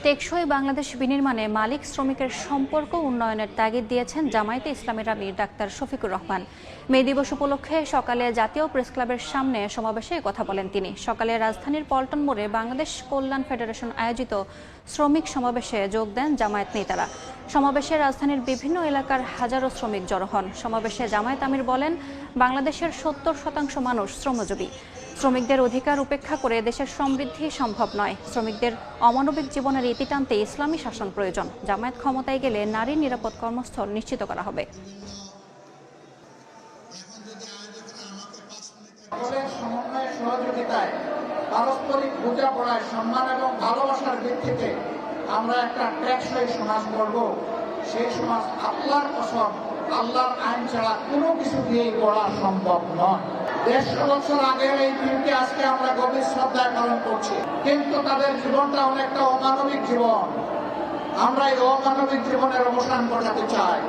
টেকসই বাংলাদেশ বিনির্মাণে মালিক শ্রমিকের সম্পর্ক উন্নয়নের তাগিদ দিয়েছেন জামায়াতে ইসলামীর আমির ডাক্তার শফিকুর রহমান। মে দিবস উপলক্ষে সকালে জাতীয় প্রেসক্লাবের সামনে সমাবেশে কথা বলেন তিনি। সকালে রাজধানীর পল্টন মোড়ে বাংলাদেশ কল্যাণ ফেডারেশন আয়োজিত শ্রমিক সমাবেশে যোগ দেন জামায়াত নেতারা। সমাবেশে রাজধানীর বিভিন্ন এলাকার হাজারো শ্রমিক জড়ো হন। সমাবেশে জামায়াত আমির বলেন, বাংলাদেশের ৭০% মানুষ শ্রমজীবী। শ্রমিকদের অধিকার উপেক্ষা করে দেশের সমৃদ্ধি সম্ভব নয়। শ্রমিকদের অমানবিক জীবনের ইতি টানতে ইসলামী শাসন প্রয়োজন। জামায়াত ক্ষমতায় গেলে নারীর নিরাপদ কর্মস্থল নিশ্চিত করা হবে। সহযোগিতায়, পারস্পরিক বোঝাপড়ায়, সম্মান এবং ভালোবাসার ভিত্তিতে আমরা একটা টেকসই সমাজ গড়ব। সেই সমাজ আল্লাহর কসম, আল্লাহর আইন ছাড়া কোনো কিছু দিয়েই গড়া সম্ভব নয়। ১৫০ বছর আগের এই দিনকে আজকে আমরা গভীর শ্রদ্ধায় পালন করছি, কিন্তু তাদের জীবনটা অনেকটা অমানবিক জীবন। আমরা এই অমানবিক জীবনের অবসান ঘটাতে চাই।